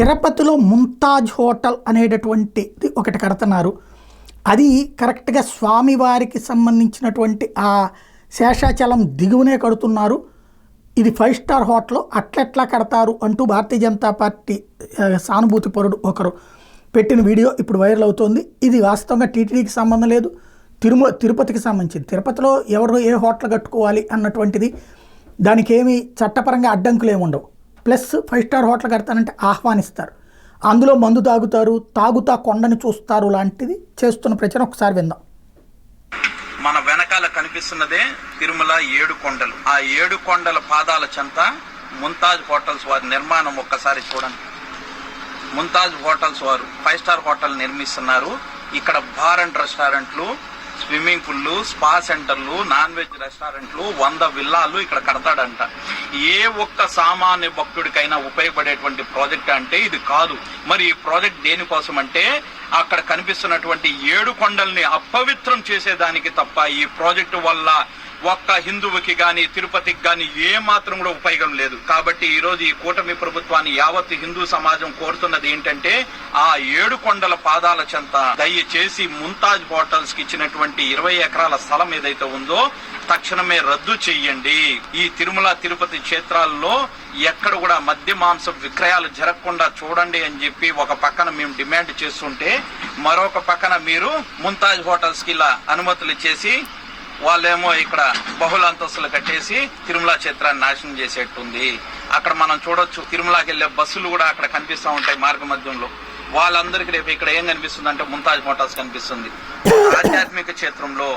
తిరుపతిలో ముంతాజ్ హోటల్ అనేటటువంటిది ఒకటి కడుతున్నారు. అది కరెక్ట్గా స్వామివారికి సంబంధించినటువంటి ఆ శేషాచలం దిగువనే కడుతున్నారు. ఇది 5 స్టార్ హోటల్, అట్లెట్లా కడతారు అంటూ భారతీయ జనతా పార్టీ సానుభూతి పరుడు ఒకరు పెట్టిన వీడియో ఇప్పుడు వైరల్ అవుతోంది. ఇది వాస్తవంగా టీటీడీకి సంబంధం లేదు, తిరుపతికి సంబంధించింది. తిరుపతిలో ఎవరు ఏ హోటల్ కట్టుకోవాలి అన్నటువంటిది దానికి ఏమి చట్టపరంగా అడ్డంకులు ఏమి ఉండవు. ప్లస్ 5 స్టార్ హోటల్ కడతానంటే ఆహ్వానిస్తారు, అందులో మందు తాగుతా కొండని చూస్తారు లాంటిది చేస్తున్న ప్రచారం ఒకసారి విందాం. మన వెనకాల కనిపిస్తున్నదే తిరుమల 7 కొండలు. ఆ 7 కొండల పాదాల చెంత ముంతాజ్ హోటల్స్ వారి నిర్మాణం ఒక్కసారి చూడండి. ముంతాజ్ హోటల్స్ వారు 5 స్టార్ హోటల్ నిర్మిస్తున్నారు. ఇక్కడ బార్ అండ్ రెస్టారెంట్లు, స్విమ్మింగ్ పూల్లు, స్పా సెంటర్లు, నాన్ వెజ్ రెస్టారెంట్లు, 100 విల్లాలు ఇక్కడ కడతాడంట. ఏ ఒక్క సామాన్య భక్తుడికైనా ఉపయోగపడేటువంటి ప్రాజెక్ట్ అంటే ఇది కాదు. మరి ఈ ప్రాజెక్ట్ దేనికోసం అంటే అక్కడ కనిపిస్తున్నటువంటి 7 కొండల్ని అపవిత్రం చేసేదానికి తప్ప ఈ ప్రాజెక్టు వల్ల ఒక్క హిందువుకి గాని తిరుపతికి గాని ఏ మాత్రం కూడా ఉపయోగం లేదు. కాబట్టి ఈ రోజు ఈ కూటమి ప్రభుత్వాన్ని యావత్ హిందూ సమాజం కోరుతున్నది ఏంటంటే ఆ 7 కొండల పాదాల చెంత దయచేసి ముంతాజ్ హోటల్స్ కి ఇచ్చినటువంటి 20 ఎకరాల స్థలం ఏదైతే ఉందో తక్షణమే రద్దు చెయ్యండి. ఈ తిరుమల తిరుపతి క్షేత్రాల్లో ఎక్కడ కూడా మద్య మాంసం విక్రయాలు జరగకుండా చూడండి అని చెప్పి ఒక పక్కన మేము డిమాండ్ చేస్తుంటే, మరొక పక్కన మీరు ముంతాజ్ హోటల్స్ కి ఇలా అనుమతులు ఇచ్చేసి వాళ్ళేమో ఇక్కడ బహుళ అంతస్తులు కట్టేసి తిరుమల క్షేత్రాన్ని నాశనం చేసేట్టుంది. అక్కడ మనం చూడొచ్చు, తిరుమలకి వెళ్లే బస్సులు కూడా అక్కడ కనిపిస్తూ ఉంటాయి మార్గ మధ్యంలో. వాళ్ళందరికీ రేపు ఇక్కడ ఏం కనిపిస్తుంది అంటే ముంతాజ్ హోటల్స్ కనిపిస్తుంది. ఆధ్యాత్మిక క్షేత్రంలో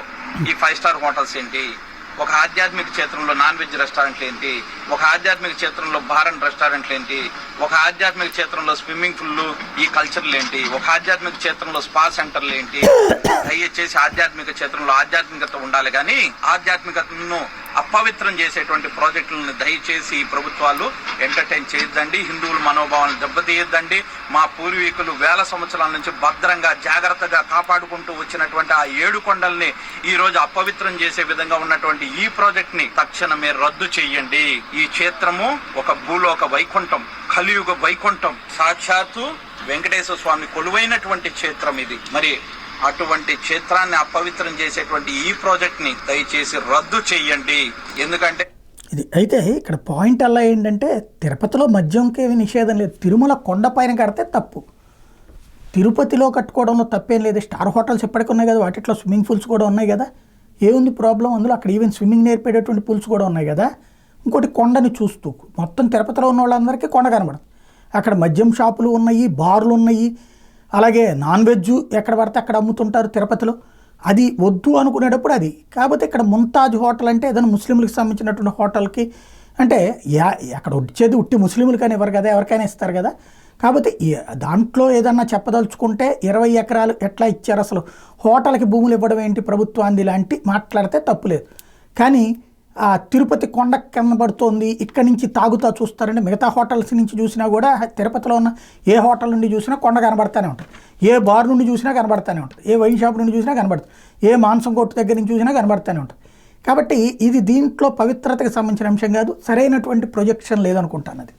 ఈ 5 స్టార్ హోటల్స్ ఏంటి, ఒక ఆధ్యాత్మిక క్షేత్రంలో నాన్ వెజ్ రెస్టారెంట్లు ఏంటి, ఒక ఆధ్యాత్మిక క్షేత్రంలో బార్ అండ్ రెస్టారెంట్లు ఏంటి, ఒక ఆధ్యాత్మిక క్షేత్రంలో స్విమ్మింగ్ పూల్లు, ఈ కల్చర్లు ఏంటి, ఒక ఆధ్యాత్మిక క్షేత్రంలో స్పా సెంటర్లు ఏంటి. దయచేసి ఆధ్యాత్మిక క్షేత్రంలో ఆధ్యాత్మికత ఉండాలి కానీ ఆధ్యాత్మికతను అపవిత్రం చేసేటువంటి ప్రాజెక్టులను దయచేసి ప్రభుత్వాలు ఎంటర్టైన్ చేయొద్దండి. హిందువుల మనోభావాలను దెబ్బతీయొద్దండి. మా పూర్వీకులు వేల సంవత్సరాల నుంచి భద్రంగా జాగ్రత్తగా కాపాడుకుంటూ వచ్చినటువంటి ఆ 7 కొండల్ని ఈ రోజు అపవిత్రం చేసే విధంగా ఉన్నటువంటి ఈ ప్రాజెక్ట్ ని తక్షణమే రద్దు చెయ్యండి. ఈ క్షేత్రము ఒక భూలోక వైకుంఠం, కలియుగ వైకుంఠం, సాక్షాత్తు వెంకటేశ్వర స్వామి కొలువైనటువంటి క్షేత్రం ఇది. మరి అటువంటి క్షేత్రాన్ని అపవిత్రం చేసేటువంటి ఈ ప్రాజెక్ట్ ని దయచేసి రద్దు చెయ్యండి. ఎందుకంటే ఇది అయితే ఇక్కడ పాయింట్ అలా ఏంటంటే తిరుపతిలో మద్యంకి ఏమి నిషేధం లేదు, తిరుమల కొండ పైన కడితే తప్పు. తిరుపతిలో కట్టుకోవడంలో తప్పేం లేదు. స్టార్ హోటల్స్ ఎప్పటికీ ఉన్నాయి కదా, వాటిలో స్విమ్మింగ్ పూల్స్ కూడా ఉన్నాయి కదా, ఏముంది ప్రాబ్లం అందులో? అక్కడ ఈవెన్ స్విమ్మింగ్ నేర్పేటటువంటి పూల్స్ కూడా ఉన్నాయి కదా. ఇంకోటి కొండని చూస్తూ మొత్తం తిరుపతిలో ఉన్న వాళ్ళందరికీ కొండ కనబడుతుంది. అక్కడ మద్యం షాపులు ఉన్నాయి, బార్లు ఉన్నాయి, అలాగే నాన్ వెజ్ ఎక్కడ పడితే అక్కడ అమ్ముతుంటారు తిరుపతిలో. అది వద్దు అనుకునేటప్పుడు అది. కాకపోతే ఇక్కడ ముంతాజ్ హోటల్ అంటే ఏదైనా ముస్లింలకు సంబంధించినటువంటి హోటల్కి అంటే అక్కడ వచ్చేది ఉట్టి ముస్లింలకైనా ఇవ్వరు కదా, ఎవరికైనా ఇస్తారు కదా. కాకపోతే దాంట్లో ఏదన్నా చెప్పదలుచుకుంటే 20 ఎకరాలు ఎట్లా ఇచ్చారు, అసలు హోటల్కి భూములు ఇవ్వడం ఏంటి ప్రభుత్వాన్ని లాంటి మాట్లాడితే తప్పులేదు. కానీ ఆ తిరుపతి కొండ కనబడుతోంది, ఇక్కడి నుంచి తాగుతా చూస్తారంటే మిగతా హోటల్స్ నుంచి చూసినా కూడా తిరుపతిలో ఉన్న ఏ హోటల్ నుండి చూసినా కొండ కనబడతానే ఉంటుంది, ఏ బార్ నుండి చూసినా కనబడతానే ఉంటుంది, ఏ వైన్ షాప్ నుండి చూసినా కనబడుతుంది, ఏ మాంసం కొట్టు దగ్గర నుంచి చూసినా కనబడతానే ఉంటుంది. కాబట్టి ఇది దీంట్లో పవిత్రతకు సంబంధించిన అంశం కాదు, సరైనటువంటి ప్రొజెక్షన్ లేదనుకుంటాను అది.